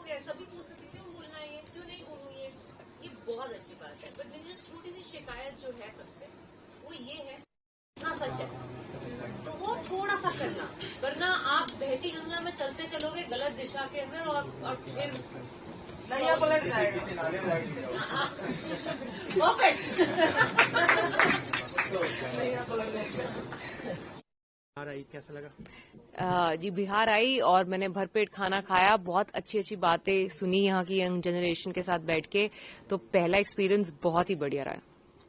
सकते हैं, सभी पूछ सकते हैं क्यों बोलना है, क्यों नहीं बोलूँ, ये बहुत अच्छी बात है। बट मेरी छोटी सी शिकायत जो है सबसे, वो ये है, इतना सच है तो वो थोड़ा सा करना, वरना आप बहती गंगा में चलते चलोगे गलत दिशा के अंदर और फिर नैया पलट जाएगा। परफेक्ट। बिहार आई, कैसा लगा? जी बिहार आई और मैंने भरपेट खाना खाया, बहुत अच्छी अच्छी बातें सुनी यहाँ की यंग जनरेशन के साथ बैठ के, तो पहला एक्सपीरियंस बहुत ही बढ़िया रहा।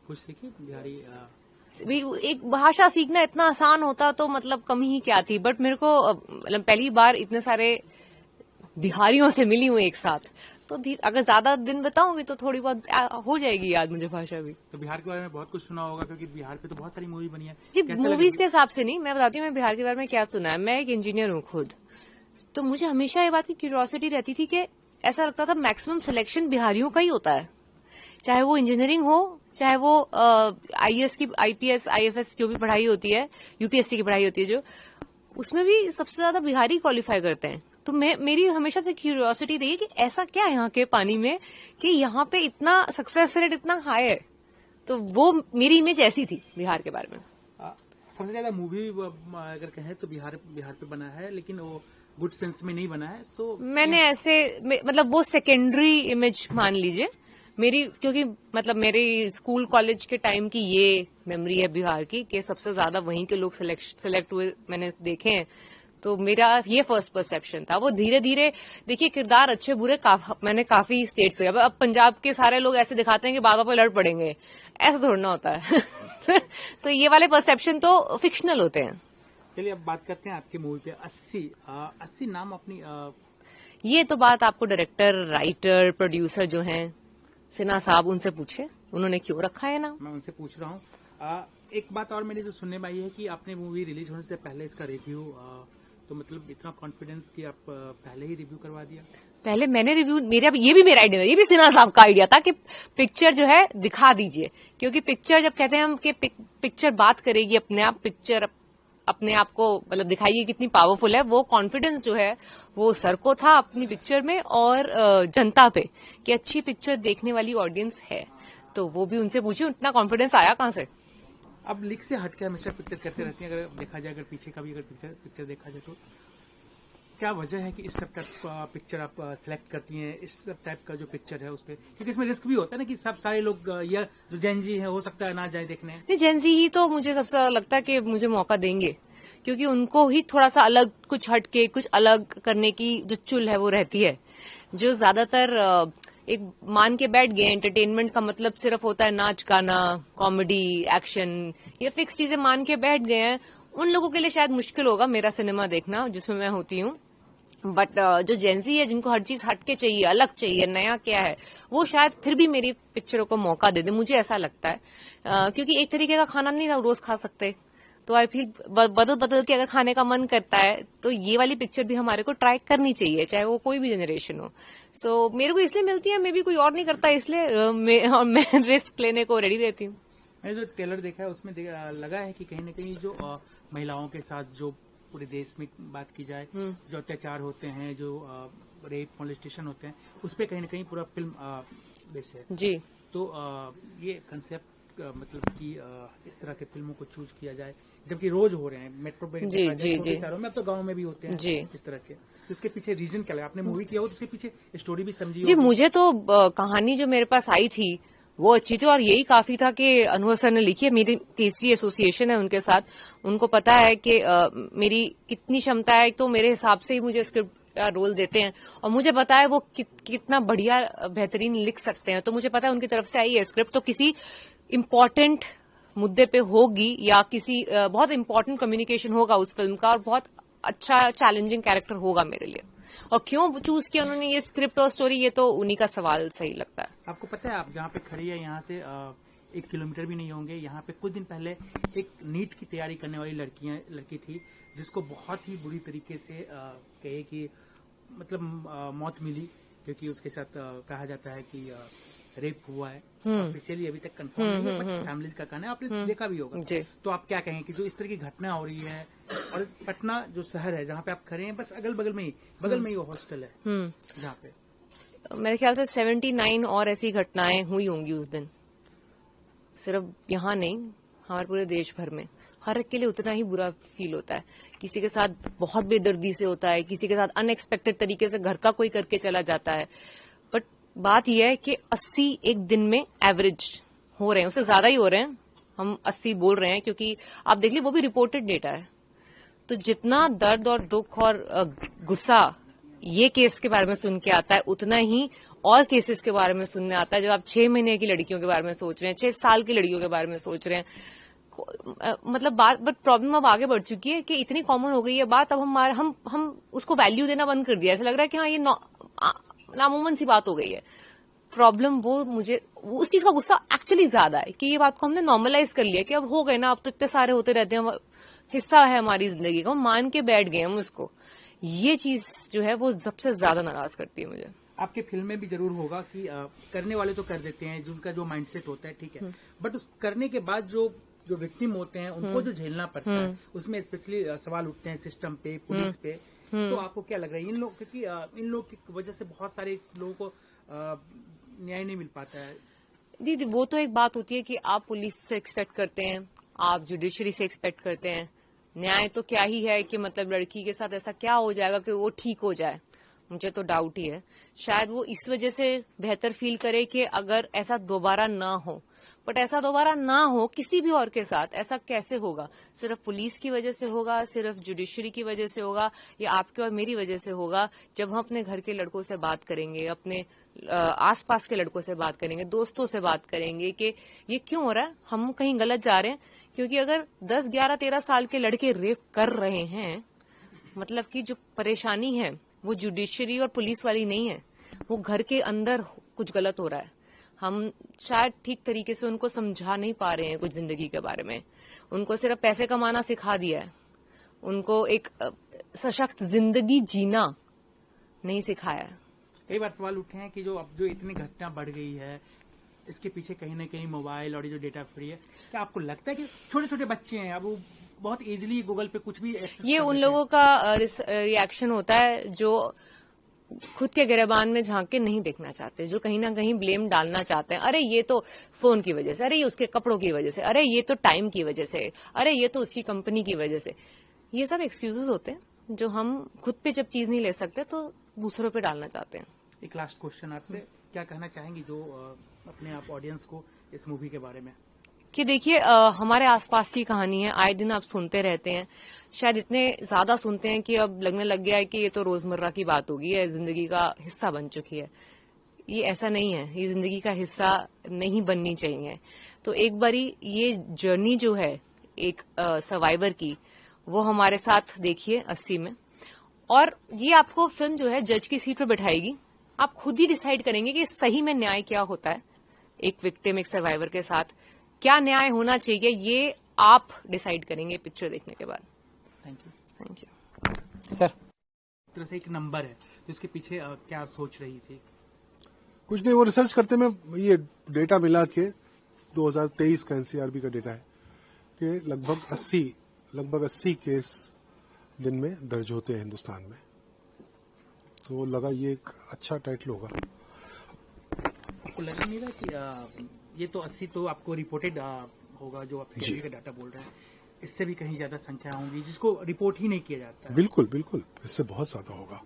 कुछ सीखी बिहारी? एक भाषा सीखना इतना आसान होता तो मतलब कमी ही क्या थी, बट मेरे को मतलब पहली बार इतने सारे बिहारियों से मिली हूँ एक साथ, तो अगर ज्यादा दिन बताऊंगी तो थोड़ी बहुत हो जाएगी याद मुझे भाषा भी। तो बिहार के बारे में बहुत कुछ सुना होगा, क्योंकि बिहार पे तो बहुत सारी मूवी बनी है जी। मूवीज के हिसाब से नहीं, मैं बताती हूँ मैं बिहार के बारे में क्या सुना है। मैं एक इंजीनियर हूँ खुद, तो मुझे हमेशा ये बात की क्यूरियोसिटी रहती थी कि ऐसा लगता था मैक्सिमम सिलेक्शन बिहारियों का ही होता है, चाहे वो इंजीनियरिंग हो, चाहे वो आईएएस की, आईपीएस, आईएफएस जो भी पढ़ाई होती है, यूपीएससी की पढ़ाई होती है जो, उसमें भी सबसे ज्यादा बिहारी क्वालिफाई करते हैं। तो मेरी हमेशा से क्यूरियोसिटी रही है कि ऐसा क्या है यहाँ के पानी में कि यहाँ पे इतना सक्सेस रेट इतना हाई है। तो वो मेरी इमेज ऐसी थी बिहार के बारे में। सबसे ज्यादा मूवी अगर कहें तो बिहार पे बना है, लेकिन वो गुड सेंस में नहीं बना है। तो मैंने ऐसे मतलब वो सेकेंडरी इमेज मान लीजिए मेरी, क्योंकि मतलब मेरे स्कूल कॉलेज के टाइम की ये मेमोरी है बिहार की कि सबसे ज्यादा वहीं के लोग सिलेक्ट हुए मैंने देखे हैं। तो मेरा ये फर्स्ट परसेप्शन था। वो धीरे धीरे देखिए किरदार अच्छे बुरे मैंने काफी स्टेट्स से, अब पंजाब के सारे लोग ऐसे दिखाते हैं कि बाबा पे लड़ पड़ेंगे, ऐसा थोड़ा ना होता है। तो ये वाले परसेप्शन तो फिक्शनल होते हैं। चलिए अब बात करते हैं आपकी मूवी पे। 80 नाम अपनी ये तो बात आपको डायरेक्टर, राइटर, प्रोड्यूसर जो हैं सिन्हा साहब, उनसे पूछे उन्होंने क्यों रखा है ना। मैं उनसे पूछ रहा हूँ। एक बात और मेरी जो सुनने में आई है कि आपने मूवी रिलीज होने से पहले इसका रिव्यू, तो मतलब इतना कॉन्फिडेंस कि आप पहले ही रिव्यू करवा दिया। पहले मैंने रिव्यू, मेरा ये भी मेरा आइडिया था, ये भी सिन्हा साहब का आइडिया था कि पिक्चर जो है दिखा दीजिए, क्योंकि पिक्चर जब कहते हैं हम कि पिक्चर बात करेगी अपने आप, पिक्चर अपने आप को मतलब दिखाइए कितनी पावरफुल है। वो कॉन्फिडेंस जो है वो सर को था अपनी पिक्चर में और जनता पे कि अच्छी पिक्चर देखने वाली ऑडियंस है, तो वो भी उनसे पूछी, उतना कॉन्फिडेंस आया कहाँ से। अब लिख से हटके हमेशा पिक्चर करते रहती हैं, अगर देखा जाए, अगर पीछे का भी अगर पिक्चर देखा जाए तो क्या वजह है कि इस टाइप का पिक्चर आप सिलेक्ट करती हैं, इस टाइप का जो पिक्चर है उस पर? क्योंकि इसमें रिस्क भी होता है ना कि सब सारे लोग या जो जेनजी है हो सकता है ना जाए देखने। नहीं, जेनजी ही तो मुझे सबसे ज्यादा लगता है कि मुझे मौका देंगे, क्योंकि उनको ही थोड़ा सा अलग, कुछ हटके कुछ अलग करने की जो चुल है वो रहती है। जो ज्यादातर एक मान के बैठ गए एंटरटेनमेंट का मतलब सिर्फ होता है नाच गाना, कॉमेडी, एक्शन, ये फिक्स चीजें मान के बैठ गए हैं, उन लोगों के लिए शायद मुश्किल होगा मेरा सिनेमा देखना जिसमें मैं होती हूँ। बट जो जेंजी है, जिनको हर चीज हटके चाहिए, अलग चाहिए, नया क्या है, वो शायद फिर भी मेरी पिक्चरों को मौका दे दे, मुझे ऐसा लगता है। क्योंकि एक तरीके का खाना नहीं रोज खा सकते, तो आई फील बदल बदल के अगर खाने का मन करता है तो ये वाली पिक्चर भी हमारे को ट्राई करनी चाहिए, चाहे वो कोई भी जनरेशन हो। सो मेरे को इसलिए मिलती है, मे भी कोई और नहीं करता, इसलिए मैं रिस्क लेने को रेडी रहती हूँ। मैंने जो ट्रेलर देखा है उसमें लगा है कि कहीं न कहीं जो महिलाओं के साथ जो पूरे देश में बात की जाए, जो अत्याचार होते हैं, जो रेप मोलेस्टेशन होते हैं, उस पर कहीं न कहीं पूरा फिल्म बेस है जी। तो ये कंसेप्ट मतलब कि इस तरह के फिल्मों को चूज किया जाए, जबकि रोज हो रहे हैं मेट्रो में, छोटे शहरों में, अब तो गाँव में भी होते हैं जी। इस तरह के। तो इसके पीछे रीजन क्या लगा? आपने मूवी किया हो तो उसके पीछे स्टोरी भी समझी जी, होगी। मुझे तो कहानी जो मेरे पास आई थी वो अच्छी थी, और यही काफी था कि अनुभव सर ने लिखी है, मेरी तीसरी एसोसिएशन है उनके साथ, उनको पता है कि मेरी कितनी क्षमता है, तो मेरे हिसाब से ही मुझे स्क्रिप्ट का रोल देते हैं, और मुझे पता है वो कितना बढ़िया बेहतरीन लिख सकते हैं, तो मुझे पता है उनकी तरफ से आई है स्क्रिप्ट तो किसी इम्पोर्टेंट मुद्दे पे होगी, या किसी बहुत इम्पोर्टेंट कम्युनिकेशन होगा उस फिल्म का, और बहुत अच्छा चैलेंजिंग कैरेक्टर होगा मेरे लिए। और क्यों चूज किया उन्होंने ये स्क्रिप्ट और स्टोरी, ये तो उन्हीं का सवाल सही लगता है। आपको पता है आप जहाँ पे खड़ी है यहाँ से 1 किलोमीटर भी नहीं होंगे, यहाँ पे कुछ दिन पहले एक नीट की तैयारी करने वाली लड़की थी, जिसको बहुत ही बुरी तरीके से कहे कि मतलब मौत मिली, क्योंकि उसके साथ कहा जाता है कि रेप हुआ है। ऑफिशियली अभी तक कंफर्म नहीं है, बट फैमिलीज का कहना है, आपने देखा भी होगा। तो आप क्या कहेंगे कि जो इस तरह की घटना हो रही है, और पटना जो शहर है जहाँ पे आप खड़े हैं, बस अगल बगल में ही वो हॉस्टल है जहाँ पे मेरे ख्याल से 79 और ऐसी घटनाएं हुई होंगी उस दिन, सिर्फ यहाँ नहीं, हमारे पूरे देश भर में। हर एक के लिए उतना ही बुरा फील होता है। किसी के साथ बहुत बेदर्दी से होता है, किसी के साथ अनएक्सपेक्टेड तरीके से घर का कोई करके चला जाता है। बट बात यह है कि 80 एक दिन में एवरेज हो रहे हैं, उससे ज्यादा ही हो रहे हैं। हम 80 बोल रहे हैं क्योंकि आप देख लीजिए वो भी रिपोर्टेड डेटा है। तो जितना दर्द और दुख और गुस्सा ये केस के बारे में सुन के आता है, उतना ही और केसेस के बारे में सुनने आता है। जब आप 6 महीने की लड़कियों के बारे में सोच रहे हैं, 6 साल की लड़कियों के बारे में सोच रहे हैं, मतलब बात, बट प्रॉब्लम अब आगे बढ़ चुकी है कि इतनी कॉमन हो गई है बात। अब हम उसको वैल्यू देना बंद कर दिया। ऐसा लग रहा है कि हाँ ये नामुमकिन सी बात हो गई है। प्रॉब्लम वो मुझे उस चीज का गुस्सा एक्चुअली ज्यादा है कि ये बात को हमने नॉर्मलाइज कर लिया कि अब हो गए ना, अब तो इतने सारे होते रहते हैं, हिस्सा है हमारी जिंदगी का, मान के बैठ गए हम उसको। ये चीज जो है वो सबसे ज्यादा नाराज करती है मुझे। आपके फिल्म में भी जरूर होगा कि करने वाले तो कर देते हैं, जिनका जो माइंडसेट होता है, ठीक है, बट उस करने के बाद जो विक्टिम होते हैं उनको जो झेलना पड़ता है, उसमें स्पेशली सवाल उठते हैं सिस्टम पे, पुलिस पे। तो आपको क्या लग रहा है इन लोग, क्योंकि इन लोग की वजह से बहुत सारे लोगों को न्याय नहीं मिल पाता है? दीदी वो तो एक बात होती है कि आप पुलिस से एक्सपेक्ट करते हैं, आप जुडिशरी से एक्सपेक्ट करते हैं। न्याय तो क्या ही है कि मतलब लड़की के साथ ऐसा क्या हो जाएगा कि वो ठीक हो जाए। मुझे तो डाउट ही है। शायद वो इस वजह से बेहतर फील करे कि अगर ऐसा दोबारा ना हो। बट ऐसा दोबारा ना हो किसी भी और के साथ, ऐसा कैसे होगा? सिर्फ पुलिस की वजह से होगा, सिर्फ जुडिशरी की वजह से होगा, या आपके और मेरी वजह से होगा? जब हम अपने घर के लड़कों से बात करेंगे, अपने आसपास के लड़कों से बात करेंगे, दोस्तों से बात करेंगे कि ये क्यों हो रहा है, हम कहीं गलत जा रहे हैं। क्योंकि अगर 10, 11, 13 साल के लड़के रेप कर रहे हैं, मतलब कि जो परेशानी है वो जुडिशरी और पुलिस वाली नहीं है, वो घर के अंदर कुछ गलत हो रहा है। हम शायद ठीक तरीके से उनको समझा नहीं पा रहे हैं कुछ जिंदगी के बारे में। उनको सिर्फ पैसे कमाना सिखा दिया है, उनको एक सशक्त जिंदगी जीना नहीं सिखाया है। कई बार सवाल उठे हैं कि जो अब जो इतनी घटना बढ़ गई है, इसके पीछे कहीं ना कहीं मोबाइल और ये जो डेटा फ्री है, क्या आपको लगता है कि छोटे छोटे बच्चे हैं, अब वो बहुत इजीली गूगल पे कुछ भी ये उन लोगों का रिएक्शन होता है जो खुद के गिरबान में झांक के नहीं देखना चाहते, जो कहीं ना कहीं ब्लेम डालना चाहते हैं। अरे ये तो फोन की वजह से, अरे ये उसके कपड़ों की वजह से, अरे ये तो टाइम की वजह से, अरे ये तो उसकी कंपनी की वजह से। ये सब एक्सक्यूजेस होते हैं जो हम खुद पे जब चीज नहीं ले सकते तो दूसरों पे डालना चाहते हैं। एक लास्ट क्वेश्चन आपसे, क्या कहना चाहेंगी जो अपने आप ऑडियंस को इस मूवी के बारे में? कि देखिए हमारे आसपास की कहानी है, आए दिन आप सुनते रहते हैं, शायद इतने ज्यादा सुनते हैं कि अब लगने लग गया है कि ये तो रोजमर्रा की बात होगी है, जिंदगी का हिस्सा बन चुकी है। ये ऐसा नहीं है, ये जिंदगी का हिस्सा नहीं बननी चाहिए। तो एक बारी ये जर्नी जो है एक सर्वाइवर की, वो हमारे साथ देखिए 80 में, और ये आपको फिल्म जो है जज की सीट पर बैठाएगी। आप खुद ही डिसाइड करेंगे कि सही में न्याय क्या होता है एक विक्टिम, एक सर्वाइवर के साथ क्या न्याय होना चाहिए, ये आप डिसाइड करेंगे पिक्चर देखने के बाद। Thank you. Thank you sir. तरह से एक नंबर है जिसके पीछे क्या सोच रही थी? कुछ नहीं, वो रिसर्च करते में ये डेटा मिला के 2023 का एनसीआरबी का डेटा है कि लगभग 80 केस दिन में दर्ज होते हैं हिंदुस्तान में। तो लगा ये एक अच्छा टाइटल होगा। आपको लग नहीं रहा कि ये तो 80 तो आपको रिपोर्टेड होगा जो आप सीआरबी का डाटा बोल रहे हैं, इससे भी कहीं ज्यादा संख्या होंगी जिसको रिपोर्ट ही नहीं किया जाता है? बिल्कुल बिल्कुल, इससे बहुत ज्यादा होगा,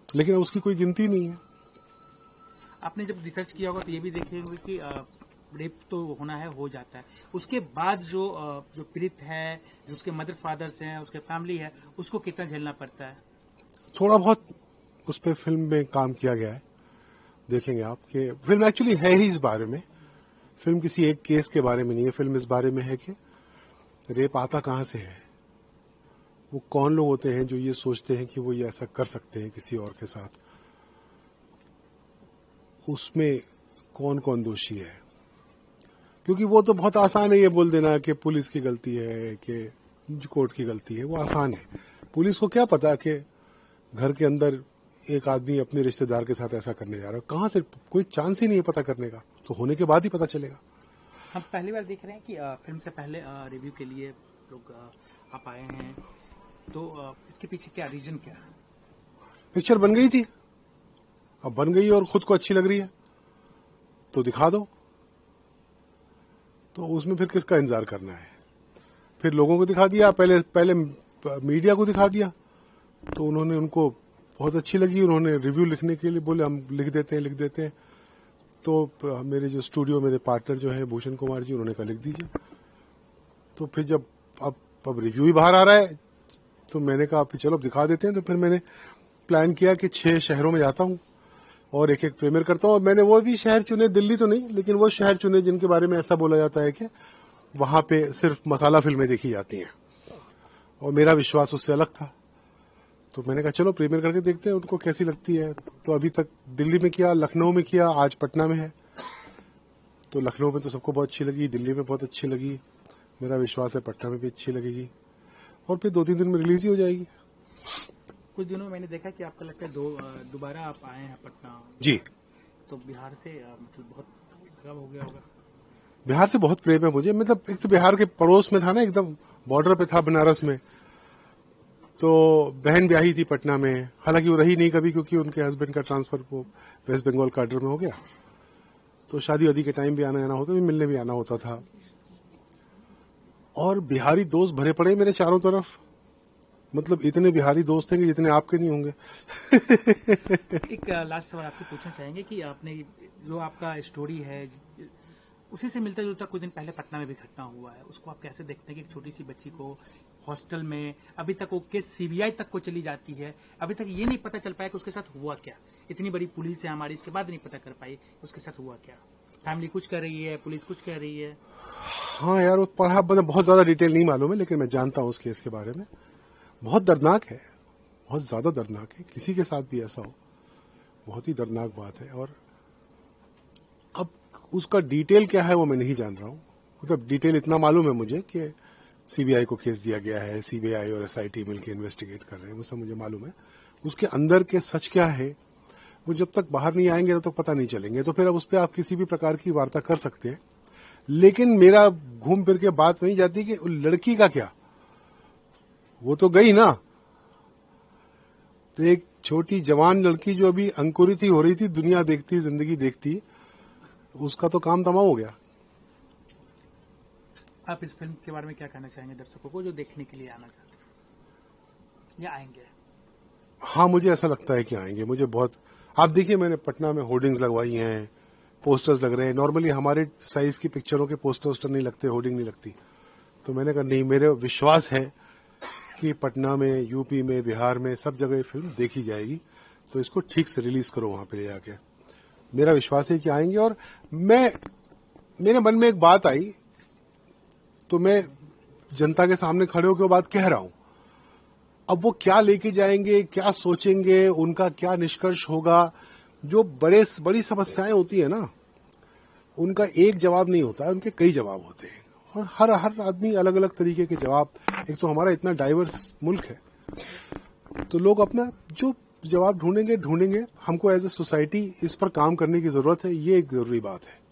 लेकिन उसकी कोई गिनती नहीं है। आपने जब रिसर्च किया होगा तो ये भी देखेंगे कि रेप तो होना है, हो जाता है, उसके बाद जो पीड़ित है, जो उसके मदर फादर्स हैं, उसके फैमिली है, उसको कितना झेलना पड़ता है? थोड़ा बहुत उस पर फिल्म में काम किया गया है, देखेंगे आप कि फिल्म एक्चुअली है ही इस बारे में। फिल्म किसी एक केस के बारे में नहीं है, फिल्म इस बारे में है कि रेप आता कहां से है, वो कौन लोग होते हैं जो ये सोचते हैं कि वो ये ऐसा कर सकते हैं किसी और के साथ, उसमें कौन कौन दोषी है। क्योंकि वो तो बहुत आसान है ये बोल देना कि पुलिस की गलती है कि कोर्ट की गलती है, वो आसान है। पुलिस को क्या पता कि घर के अंदर एक आदमी अपने रिश्तेदार के साथ ऐसा करने जा रहा है, कहां से, कोई चांस ही नहीं है पता करने का, तो होने के बाद ही पता चलेगा। हम पहली बार देख रहे हैं कि फिल्म से पहले रिव्यू के लिए लोग आप आए हैं, तो इसके पीछे क्या रीजन क्या है? पिक्चर बन गई थी, अब बन गई और खुद को अच्छी लग रही है तो दिखा दो, तो उसमें फिर किसका इंतजार करना है? फिर लोगों को दिखा दिया, पहले मीडिया को दिखा दिया, तो उन्होंने, उनको बहुत अच्छी लगी, उन्होंने रिव्यू लिखने के लिए बोले हम लिख देते हैं। तो मेरे जो स्टूडियो, मेरे पार्टनर जो है भूषण कुमार जी, उन्होंने कहा लिख दीजिए। तो फिर जब अब रिव्यू ही बाहर आ रहा है तो मैंने कहा फिर चलो दिखा देते हैं। तो फिर मैंने प्लान किया कि 6 शहरों में जाता हूं और एक प्रीमियर करता हूं। और मैंने वो भी शहर चुने, दिल्ली तो नहीं, लेकिन वो शहर चुने जिनके बारे में ऐसा बोला जाता है कि वहां पे सिर्फ मसाला फिल्में देखी जाती हैं, और मेरा विश्वास उससे अलग था। तो मैंने कहा चलो प्रीमियर करके देखते हैं उनको कैसी लगती है। तो अभी तक दिल्ली में किया, लखनऊ में किया, आज पटना में है। तो लखनऊ में तो सबको बहुत अच्छी लगी, दिल्ली में बहुत अच्छी लगी, मेरा विश्वास है पटना में भी अच्छी लगेगी, और फिर 2-3 दिन में रिलीज ही हो जाएगी। कुछ दिनों में मैंने देखा कि आपका लगता है दोबारा आप आए हैं पटना जी। तो बिहार से मतलब बहुत लगाव हो गया होगा? बिहार से बहुत प्रेम है मुझे। मतलब एक तो बिहार के पड़ोस में था ना, एकदम बॉर्डर पे था बनारस में। तो बहन ब्याही थी पटना में, हालांकि वो रही नहीं कभी क्योंकि उनके हस्बैंड का ट्रांसफर वो वेस्ट बंगाल काडर में हो गया। तो शादी वादी के टाइम भी आना जाना होता, भी मिलने भी आना होता था। और बिहारी दोस्त भरे पड़े मेरे चारों तरफ, मतलब इतने बिहारी दोस्त हैं कि जितने आपके नहीं होंगे। एक लास्ट सवाल आपसे पूछना चाहेंगे कि आपने जो आपका स्टोरी है उसी से मिलता जुलता कुछ दिन पहले पटना में भी घटना हुआ है, उसको आप कैसे देखते हैं कि एक छोटी सी बच्ची को हॉस्टल में, अभी तक वो केस सीबीआई तक को चली जाती है, अभी तक ये नहीं पता चल पाया कि उसके साथ हुआ क्या? इतनी बड़ी पुलिस है हमारी, इसके बाद नहीं पता कर पाई उसके साथ हुआ क्या? फैमिली कुछ कह रही है, पुलिस कुछ कह रही है। हाँ यार, वो पढ़ा, बहुत ज्यादा डिटेल नहीं मालूम है, लेकिन मैं जानता हूँ उस केस के बारे में। बहुत दर्दनाक है, बहुत ज्यादा दर्दनाक है। किसी के साथ भी ऐसा हो, बहुत ही दर्दनाक बात है। और अब उसका डिटेल क्या है वो मैं नहीं जान रहा हूँ। मतलब डिटेल इतना मालूम है मुझे कि सीबीआई को केस दिया गया है, सीबीआई और एसआईटी मिलकर इन्वेस्टिगेट कर रहे हैं, वो सब मुझे मालूम है। उसके अंदर के सच क्या है वो जब तक बाहर नहीं आएंगे तब तक पता नहीं चलेंगे। तो फिर अब उस पर आप किसी भी प्रकार की वार्ता कर सकते हैं, लेकिन मेरा घूम फिर के बात वहीं जाती कि लड़की का क्या, वो तो गई ना। तो एक छोटी जवान लड़की जो अभी अंकुरित ही हो रही थी, दुनिया देखती, जिंदगी देखती, उसका तो काम तमाम हो गया। आप इस फिल्म के बारे में क्या कहना चाहेंगे दर्शकों को जो देखने के लिए आना चाहते हैं या आएंगे? हाँ, मुझे ऐसा लगता है कि आएंगे। मुझे बहुत, आप देखिए मैंने पटना में होर्डिंग्स लगवाई हैं, पोस्टर्स लग रहे हैं। नॉर्मली हमारे साइज की पिक्चरों के पोस्टर नहीं लगते, होर्डिंग नहीं लगती। तो मैंने कहा नहीं, मेरे विश्वास है कि पटना में, यूपी में, बिहार में सब जगह फिल्म देखी जाएगी। तो इसको ठीक से रिलीज करो वहां पे जाके। मेरा विश्वास है कि आएंगे। और मेरे मन में एक बात आई तो मैं जनता के सामने खड़े होकर वो बात कह रहा हूं। अब वो क्या लेके जाएंगे, क्या सोचेंगे, उनका क्या निष्कर्ष होगा। जो बड़ी समस्याएं होती है ना, उनका एक जवाब नहीं होता है, उनके कई जवाब होते हैं। और हर आदमी अलग अलग तरीके के जवाब, एक तो हमारा इतना डाइवर्स मुल्क है, तो लोग अपना जो जवाब ढूंढेंगे। हमको एज ए सोसाइटी इस पर काम करने की जरूरत है, ये एक जरूरी बात है।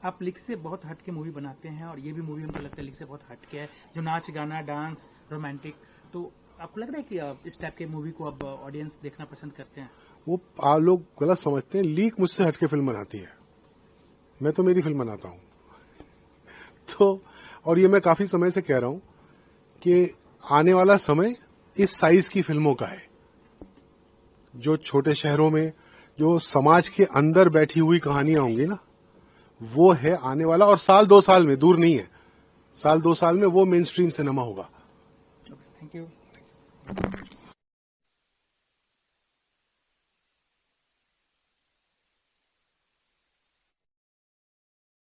आप लिख से बहुत हटके मूवी बनाते हैं और ये भी मूवी हमको लगता है लिख से बहुत हटके है, जो नाच गाना, डांस, रोमांटिक। तो आपको लग रहा है कि इस टाइप के मूवी को अब ऑडियंस देखना पसंद करते हैं? वो लोग गलत समझते हैं। लीक मुझसे हटके फिल्म बनाती है, मैं तो मेरी फिल्म बनाता हूं। तो और ये मैं काफी समय से कह रहा हूं कि आने वाला समय इस साइज की फिल्मों का है, जो छोटे शहरों में जो समाज के अंदर बैठी हुई कहानियां होंगी ना, वो है आने वाला। और 1-2 साल में, दूर नहीं है, 1-2 साल में वो मेन स्ट्रीम सिनेमा होगा। Thank you.